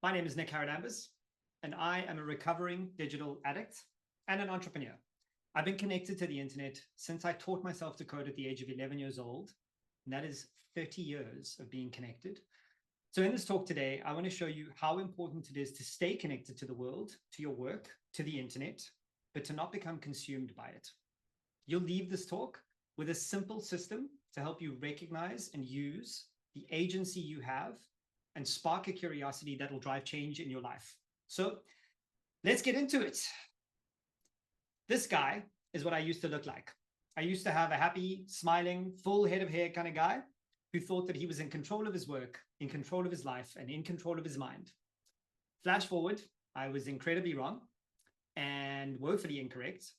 My name is Nic Haralambous, and I am a recovering digital addict and an entrepreneur. I've been connected to the internet since I taught myself to code at the age of 11 years old, and that is 30 years of being connected. So in this talk today, I want to show you how important it is to stay connected to the world, to your work, to the internet, but to not become consumed by it. You'll leave this talk with a simple system to help you recognize and use the agency you have and spark a curiosity that will drive change in your life. So let's get into it. This guy is what I used to look like. I used to have a happy, smiling, full head of hair kind of guy who thought that he was in control of his work, in control of his life, and in control of his mind. Flash forward, I was incredibly wrong and woefully incorrect.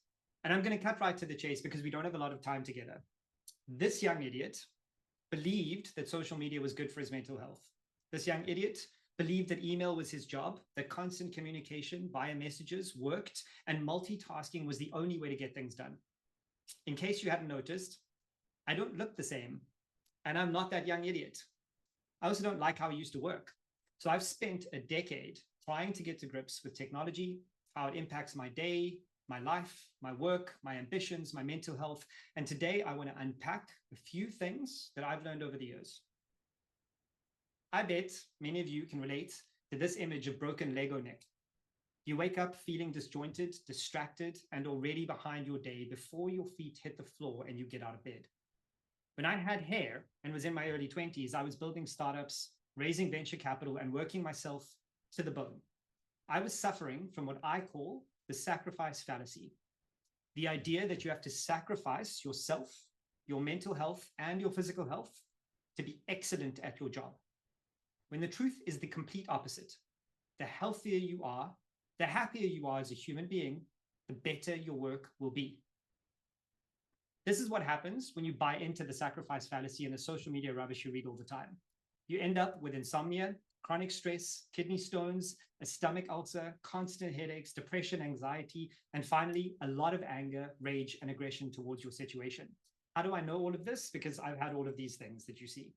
And I'm going to cut right to the chase because we don't have a lot of time together. This young idiot believed that social media was good for his mental health. This young idiot believed that email was his job, that constant communication via messages worked, and multitasking was the only way to get things done. In case you hadn't noticed, I don't look the same, and I'm not that young idiot. I also don't like how I used to work. So I've spent a decade trying to get to grips with technology, how it impacts my day, my life, my work, my ambitions, my mental health. And today I want to unpack a few things that I've learned over the years. I bet many of you can relate to this image of broken Lego Nic. You wake up feeling disjointed, distracted, and already behind your day before your feet hit the floor and you get out of bed. When I had hair and was in my early 20s, I was building startups, raising venture capital, and working myself to the bone. I was suffering from what I call the sacrifice fallacy. The idea that you have to sacrifice yourself, your mental health, and your physical health to be excellent at your job. When the truth is the complete opposite. The healthier you are, the happier you are as a human being, the better your work will be. This is what happens when you buy into the sacrifice fallacy and the social media rubbish you read all the time. You end up with insomnia, chronic stress, kidney stones, a stomach ulcer, constant headaches, depression, anxiety, and finally, a lot of anger, rage, and aggression towards your situation. How do I know all of this? Because I've had all of these things that you see.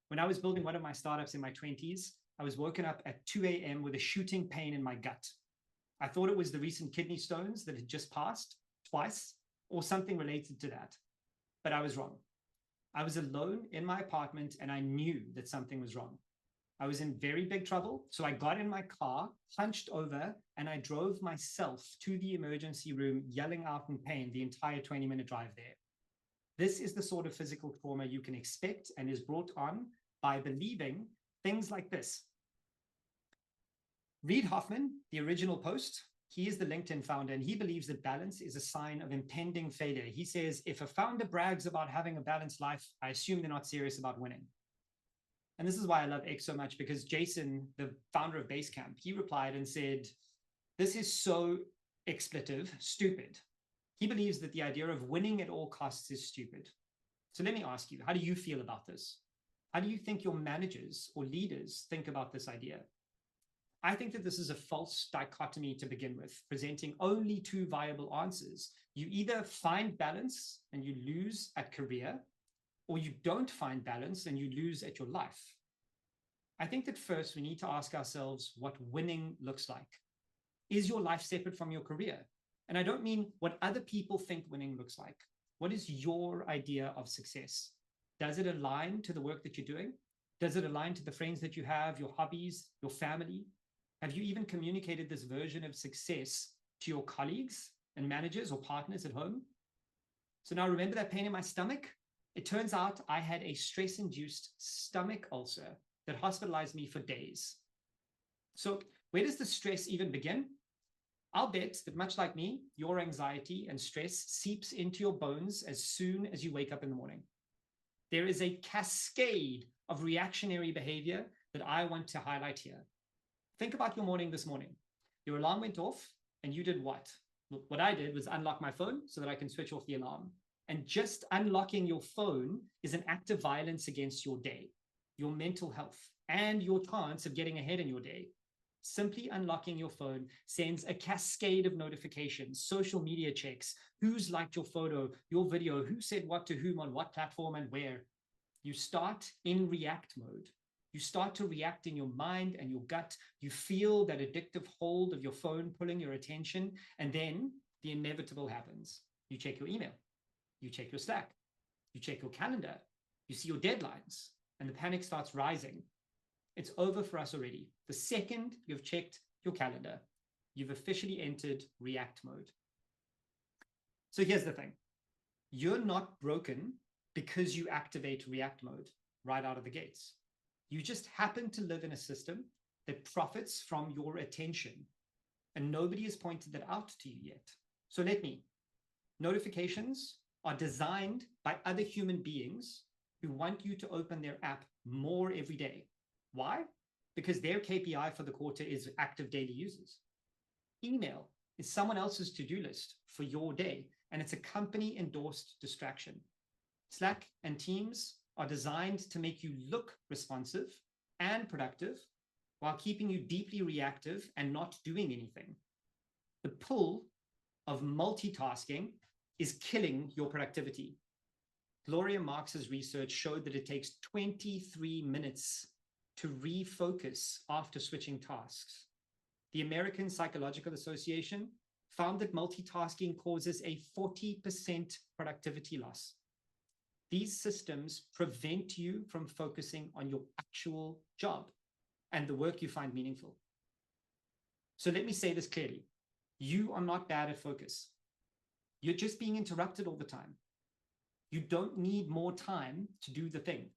When I was building one of my startups in my 20s, I was woken up at 2 a.m. with a shooting pain in my gut. I thought it was the recent kidney stones that had just passed twice or something related to that, but I was wrong. I was alone in my apartment and I knew that something was wrong. I was in very big trouble, so I got in my car, hunched over, and I drove myself to the emergency room, yelling out in pain the entire 20-minute drive there. This is the sort of physical trauma you can expect and is brought on by believing things like this. Reid Hoffman, the original post, he is the LinkedIn founder, and he believes that balance is a sign of impending failure. He says, if a founder brags about having a balanced life, I assume they're not serious about winning. And this is why I love X so much, because Jason, the founder of Basecamp, he replied and said, this is so expletive, stupid. He believes that the idea of winning at all costs is stupid. So let me ask you, how do you feel about this? How do you think your managers or leaders think about this idea? I think that this is a false dichotomy to begin with, presenting only two viable answers. You either find balance and you lose at career, or you don't find balance and you lose at your life. I think that first we need to ask ourselves what winning looks like. Is your life separate from your career? And I don't mean what other people think winning looks like. What is your idea of success? Does it align to the work that you're doing? Does it align to the friends that you have, your hobbies, your family? Have you even communicated this version of success to your colleagues and managers or partners at home? So now remember that pain in my stomach? It turns out I had a stress-induced stomach ulcer that hospitalized me for days. So where does the stress even begin? I'll bet that much like me, your anxiety and stress seeps into your bones as soon as you wake up in the morning. There is a cascade of reactionary behavior that I want to highlight here. Think about your morning this morning. Your alarm went off and you did what? What I did was unlock my phone so that I can switch off the alarm. And just unlocking your phone is an act of violence against your day, your mental health, and your chance of getting ahead in your day. Simply unlocking your phone sends a cascade of notifications, social media checks, who's liked your photo, your video, who said what to whom on what platform and where. You start in react mode. You start to react in your mind and your gut. You feel that addictive hold of your phone pulling your attention. And then the inevitable happens. You check your email. You check your Slack. You check your calendar. You see your deadlines. And the panic starts rising. It's over for us already. The second you've checked your calendar, you've officially entered react mode. So here's the thing. You're not broken because you activate react mode right out of the gates. You just happen to live in a system that profits from your attention, and nobody has pointed that out to you yet. So let me. Notifications are designed by other human beings who want you to open their app more every day. Why? Because their KPI for the quarter is active daily users. Email is someone else's to-do list for your day, and it's a company-endorsed distraction. Slack and Teams are designed to make you look responsive and productive while keeping you deeply reactive and not doing anything. The pull of multitasking is killing your productivity. Gloria Marx's research showed that it takes 23 minutes to refocus after switching tasks. The American Psychological Association found that multitasking causes a 40% productivity loss. These systems prevent you from focusing on your actual job and the work you find meaningful. So let me say this clearly. You are not bad at focus. You're just being interrupted all the time. You don't need more time to do the thing.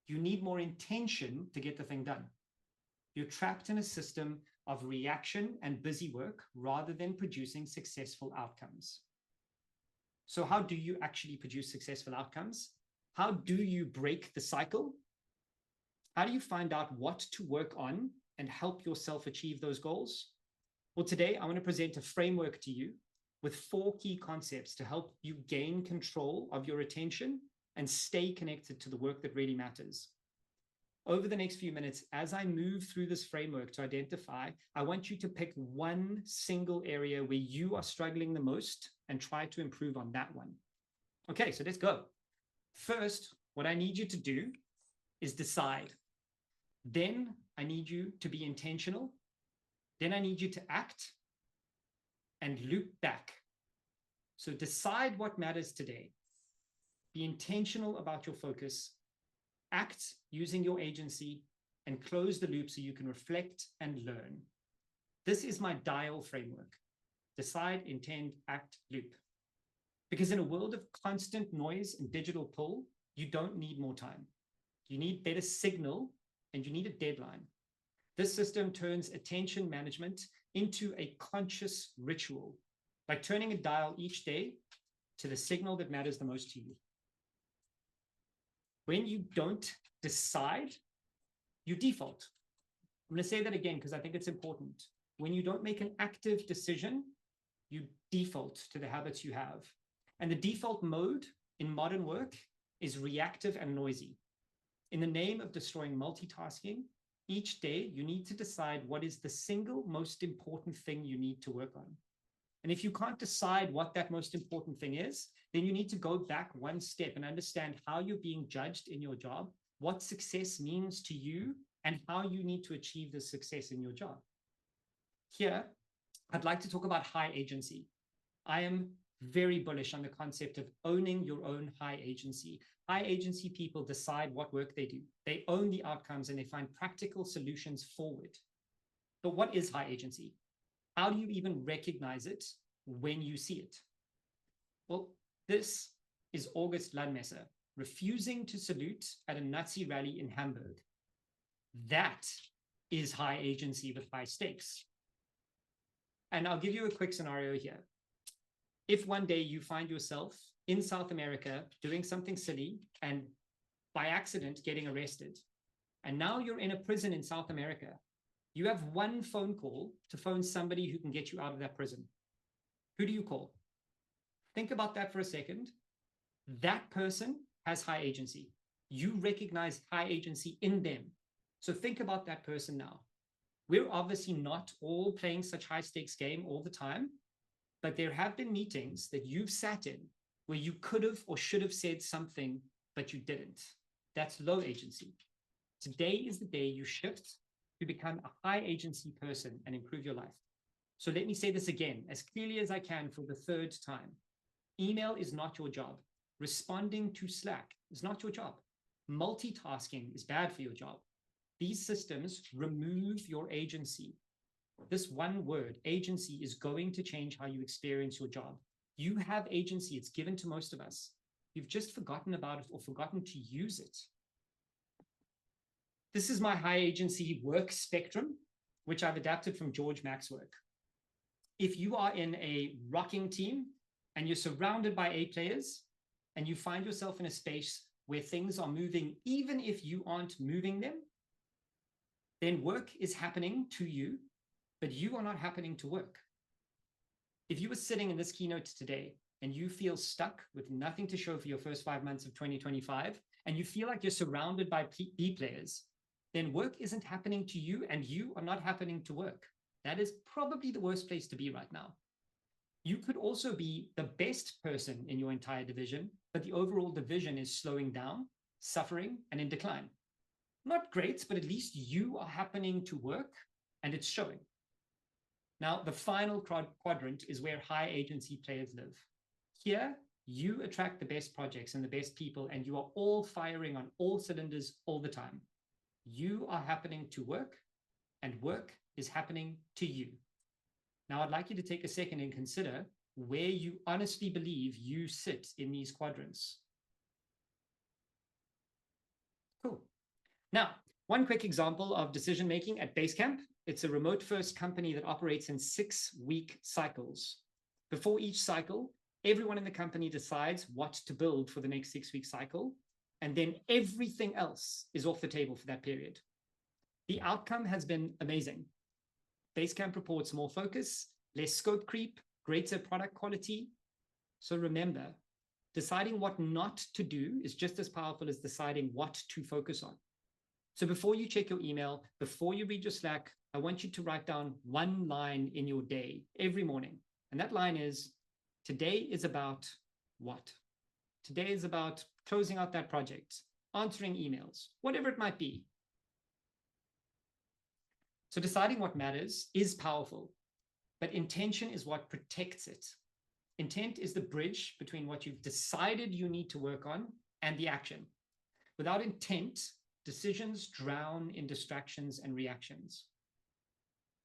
You need more intention to get the thing done. You're trapped in a system of reaction and busy work rather than producing successful outcomes. So how do you actually produce successful outcomes? How do you break the cycle? How do you find out what to work on and help yourself achieve those goals? Well, today I want to present a framework to you with 4 key concepts to help you gain control of your attention and stay connected to the work that really matters. Over the next few minutes, as I move through this framework to identify, I want you to pick one single area where you are struggling the most and try to improve on that one. Okay, so let's go. First, what I need you to do is decide. Then I need you to be intentional. Then I need you to act and loop back. So decide what matters today. Be intentional about your focus. Act using your agency, and close the loop so you can reflect and learn. This is my DIAL framework. Decide, intend, act, loop. Because in a world of constant noise and digital pull, you don't need more time. You need better signal, and you need a deadline. This system turns attention management into a conscious ritual, like turning a dial each day to the signal that matters the most to you. When you don't decide, you default. I'm going to say that again because I think it's important. When you don't make an active decision, you default to the habits you have. And the default mode in modern work is reactive and noisy. In the name of destroying multitasking, each day you need to decide what is the single most important thing you need to work on. And if you can't decide what that most important thing is, then you need to go back one step and understand how you're being judged in your job, what success means to you, and how you need to achieve the success in your job. Here, I'd like to talk about high agency. I am very bullish on the concept of owning your own high agency. High agency people decide what work they do. They own the outcomes and they find practical solutions forward. But what is high agency? How do you even recognize it when you see it? Well, this is August Landmesser refusing to salute at a Nazi rally in Hamburg. That is high agency with high stakes. And I'll give you a quick scenario here. If one day you find yourself in South America doing something silly and by accident getting arrested, and now you're in a prison in South America, you have one phone call to phone somebody who can get you out of that prison. Who do you call? Think about that for a second. That person has high agency. You recognize high agency in them. So think about that person now. We're obviously not all playing such high stakes game all the time, but there have been meetings that you've sat in where you could have or should have said something, but you didn't. That's low agency. Today is the day you shift to become a high agency person and improve your life. So let me say this again, as clearly as I can for the third time. Email is not your job. Responding to Slack is not your job. Multitasking is bad for your job. These systems remove your agency. This one word, agency, is going to change how you experience your job. You have agency. It's given to most of us. You've just forgotten about it or forgotten to use it. This is my high agency work spectrum, which I've adapted from George Mack's work. If you are in a rocking team and you're surrounded by A players and you find yourself in a space where things are moving, even if you aren't moving them, then work is happening to you, but you are not happening to work. If you were sitting in this keynote today and you feel stuck with nothing to show for your first 5 months of 2025, and you feel like you're surrounded by B players, then work isn't happening to you and you are not happening to work. That is probably the worst place to be right now. You could also be the best person in your entire division, but the overall division is slowing down, suffering, and in decline. Not great, but at least you are happening to work and it's showing. Now, the final quadrant is where high agency players live. Here, you attract the best projects and the best people, and you are all firing on all cylinders all the time. You are happening to work, and work is happening to you. Now, I'd like you to take a second and consider where you honestly believe you sit in these quadrants. Cool. Now, one quick example of decision-making at Basecamp. It's a remote-first company that operates in 6-week cycles. Before each cycle, everyone in the company decides what to build for the next 6-week cycle, and then everything else is off the table for that period. The outcome has been amazing. Basecamp reports more focus, less scope creep, greater product quality. So remember, deciding what not to do is just as powerful as deciding what to focus on. So before you check your email, before you read your Slack, I want you to write down one line in your day every morning. And that line is, today is about what? Today is about closing out that project, answering emails, whatever it might be. So deciding what matters is powerful, but intention is what protects it. Intent is the bridge between what you've decided you need to work on and the action. Without intent, decisions drown in distractions and reactions.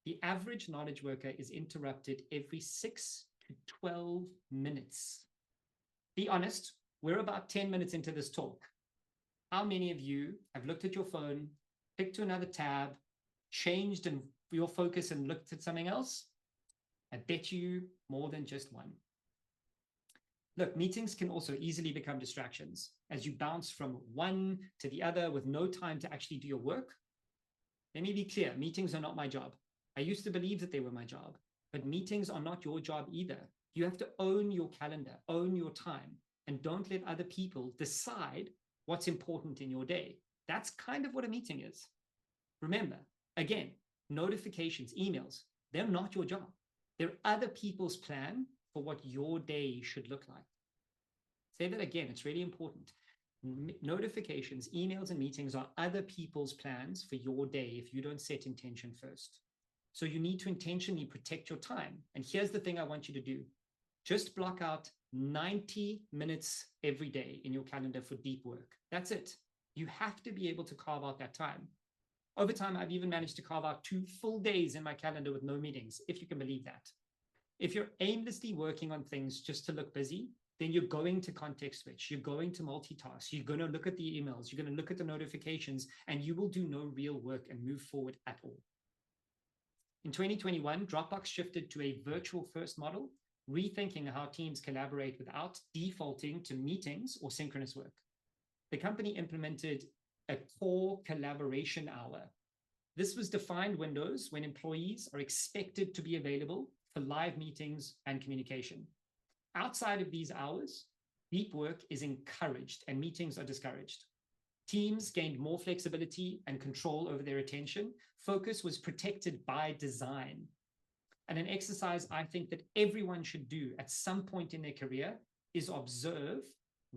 The average knowledge worker is interrupted every 6 to 12 minutes. Be honest, we're about 10 minutes into this talk. How many of you have looked at your phone, picked to another tab, changed your focus and looked at something else? I bet you more than just one. Look, meetings can also easily become distractions as you bounce from one to the other with no time to actually do your work. Let me be clear, meetings are not my job. I used to believe that they were my job, but meetings are not your job either. You have to own your calendar, own your time, and don't let other people decide what's important in your day. That's kind of what a meeting is. Remember, again, notifications, emails, they're not your job. They're other people's plan for what your day should look like. Say that again, it's really important. Notifications, emails, and meetings are other people's plans for your day if you don't set intention first. So you need to intentionally protect your time. And here's the thing I want you to do. Just block out 90 minutes every day in your calendar for deep work. That's it. You have to be able to carve out that time. Over time, I've even managed to carve out 2 full days in my calendar with no meetings, if you can believe that. If you're aimlessly working on things just to look busy, then you're going to context switch. You're going to multitask. You're going to look at the emails. You're going to look at the notifications, and you will do no real work and move forward at all. In 2021, Dropbox shifted to a virtual first model, rethinking how teams collaborate without defaulting to meetings or synchronous work. The company implemented a core collaboration hour. This was defined windows when employees are expected to be available for live meetings and communication. Outside of these hours, deep work is encouraged and meetings are discouraged. Teams gained more flexibility and control over their attention. Focus was protected by design. And an exercise I think that everyone should do at some point in their career is observe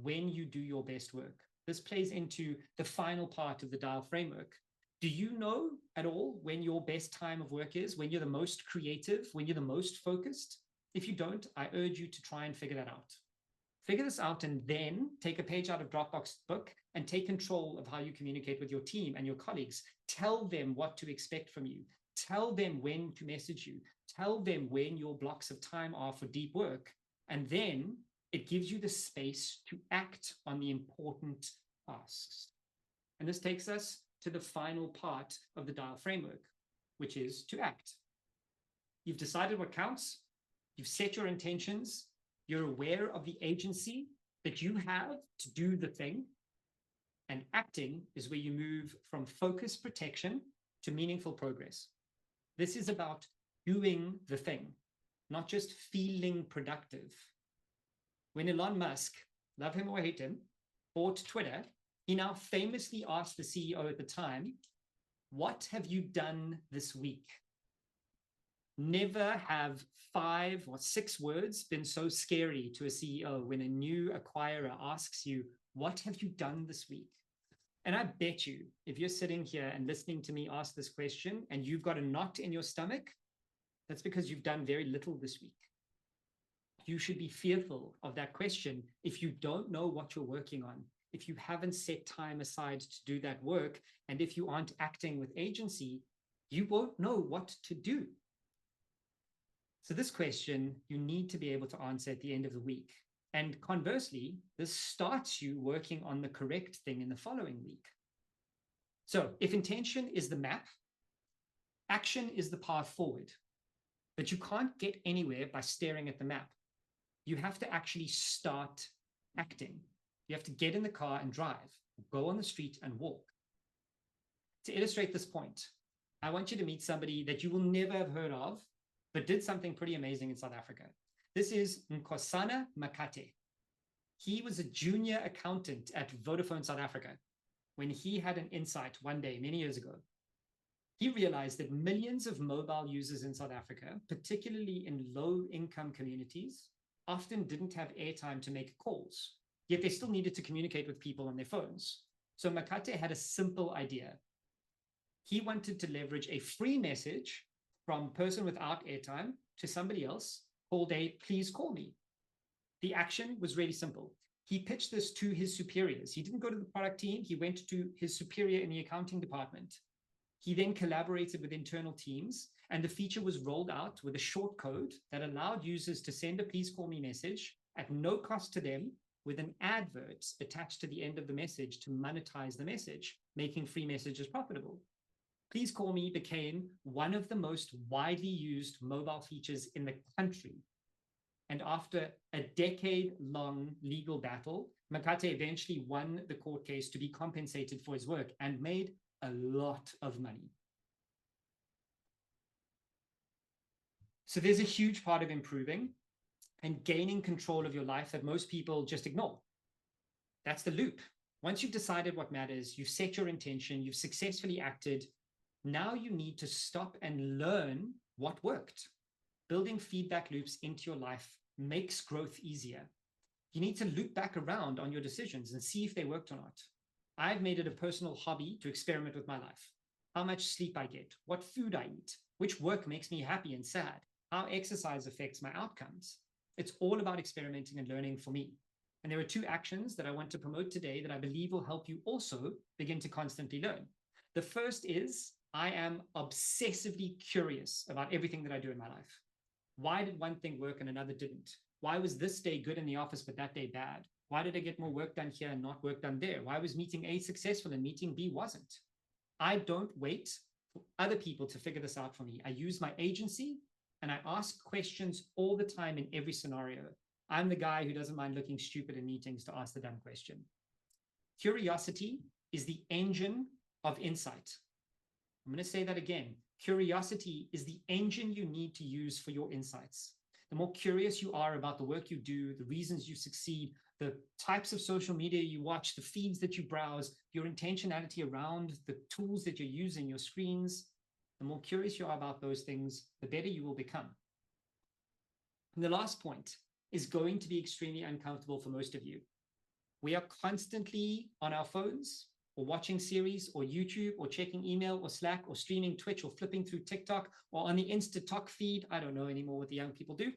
when you do your best work. this plays into the final part of the dial framework. Do you know at all when your best time of work is, when you're the most creative, when you're the most focused? If you don't, I urge you to try and figure that out. Figure this out and then take a page out of Dropbox book and take control of how you communicate with your team and your colleagues. Tell them what to expect from you. Tell them when to message you. Tell them when your blocks of time are for deep work. And then it gives you the space to act on the important tasks. And this takes us to the final part of the dial framework, which is to act. You've decided what counts. You've set your intentions. You're aware of the agency that you have to do the thing. And acting is where you move from focus protection to meaningful progress. This is about doing the thing, not just feeling productive. When Elon Musk, love him or hate him, bought Twitter, he now famously asked the CEO at the time, "What have you done this week?" Never have 5 or 6 words been so scary to a CEO when a new acquirer asks you, "What have you done this week?" And I bet you, if you're sitting here and listening to me ask this question and you've got a knot in your stomach, that's because you've done very little this week. You should be fearful of that question if you don't know what you're working on, if you haven't set time aside to do that work, and if you aren't acting with agency, you won't know what to do. So this question, you need to be able to answer at the end of the week. And conversely, this starts you working on the correct thing in the following week. So if intention is the map, action is the path forward. But you can't get anywhere by staring at the map. You have to actually start acting. You have to get in the car and drive, go on the street and walk. To illustrate this point, I want you to meet somebody that you will never have heard of, but did something pretty amazing in South Africa. This is Nkosana Makate. He was a junior accountant at Vodafone South Africa when he had an insight one day, many years ago. He realized that millions of mobile users in South Africa, particularly in low-income communities, often didn't have airtime to make calls, yet they still needed to communicate with people on their phones. So Makate had a simple idea. He wanted to leverage a free message from a person without airtime to somebody else called a "please call me." The action was really simple. He pitched this to his superiors. He didn't go to the product team. He went to his superior in the accounting department. He then collaborated with internal teams, and the feature was rolled out with a short code that allowed users to send a "please call me" message at no cost to them, with an advert attached to the end of the message to monetize the message, making free messages profitable. "Please call me" became one of the most widely used mobile features in the country. And after a decade-long legal battle, Makate eventually won the court case to be compensated for his work and made a lot of money. So there's a huge part of improving and gaining control of your life that most people just ignore. That's the loop. Once you've decided what matters, you've set your intention, you've successfully acted, now you need to stop and learn what worked. Building feedback loops into your life makes growth easier. You need to loop back around on your decisions and see if they worked or not. I've made it a personal hobby to experiment with my life. How much sleep I get, what food I eat, which work makes me happy and sad, how exercise affects my outcomes. It's all about experimenting and learning for me. And there are 2 actions that I want to promote today that I believe will help you also begin to constantly learn. The first is I am obsessively curious about everything that I do in my life. Why did one thing work and another didn't? Why was this day good in the office, but that day bad? Why did I get more work done here and not work done there? Why was meeting A successful and meeting B wasn't? I don't wait for other people to figure this out for me. I use my agency and I ask questions all the time in every scenario. I'm the guy who doesn't mind looking stupid in meetings to ask the dumb question. Curiosity is the engine of insight. I'm going to say that again. Curiosity is the engine you need to use for your insights. The more curious you are about the work you do, the reasons you succeed, the types of social media you watch, the feeds that you browse, your intentionality around the tools that you're using, your screens, the more curious you are about those things, the better you will become. And the last point is going to be extremely uncomfortable for most of you. We are constantly on our phones or watching series or YouTube or checking email or Slack or streaming Twitch or flipping through TikTok or on the Insta-Talk feed. I don't know anymore what the young people do.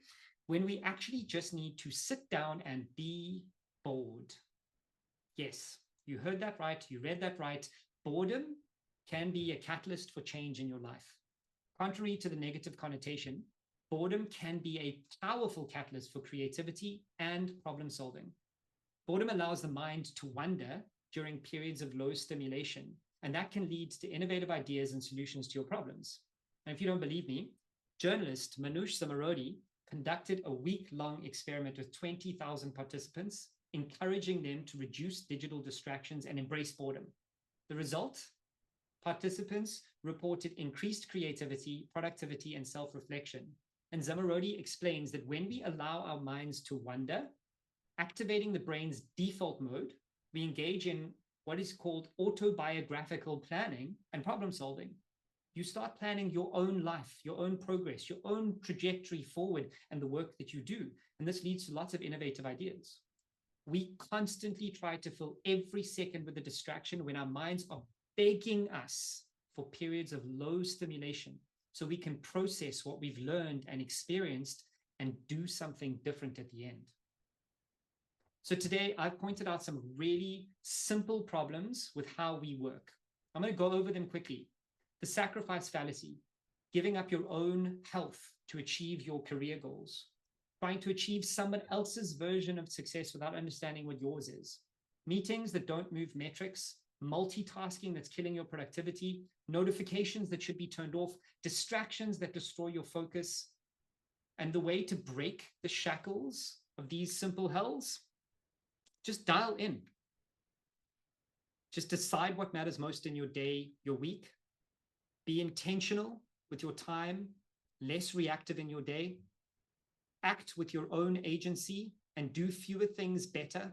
When we actually just need to sit down and be bored. Yes, you heard that right. You read that right. Boredom can be a catalyst for change in your life. Contrary to the negative connotation, boredom can be a powerful catalyst for creativity and problem solving. Boredom allows the mind to wander during periods of low stimulation, and that can lead to innovative ideas and solutions to your problems. And if you don't believe me, journalist Manoush Zomorodi conducted a week-long experiment with 20,000 participants, encouraging them to reduce digital distractions and embrace boredom. The result? Participants reported increased creativity, productivity, and self-reflection. And Zomorodi explains that when we allow our minds to wander, activating the brain's default mode, we engage in what is called autobiographical planning and problem solving. You start planning your own life, your own progress, your own trajectory forward, and the work that you do. And this leads to lots of innovative ideas. We constantly try to fill every second with a distraction when our minds are begging us for periods of low stimulation so we can process what we've learned and experienced and do something different at the end. So today I've pointed out some really simple problems with how we work. I'm going to go over them quickly. The sacrifice fallacy, giving up your own health to achieve your career goals, trying to achieve someone else's version of success without understanding what yours is, meetings that don't move metrics, multitasking that's killing your productivity, notifications that should be turned off, distractions that destroy your focus. And the way to break the shackles of these simple hells, just dial in. Just decide what matters most in your day, your week. Be intentional with your time, less reactive in your day. Act with your own agency and do fewer things better.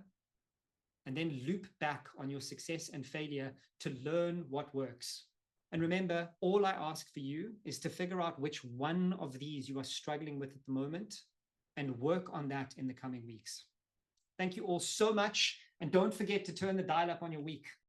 And then loop back on your success and failure to learn what works. And remember, all I ask for you is to figure out which one of these you are struggling with at the moment and work on that in the coming weeks. Thank you all so much. And don't forget to turn the dial up on your week.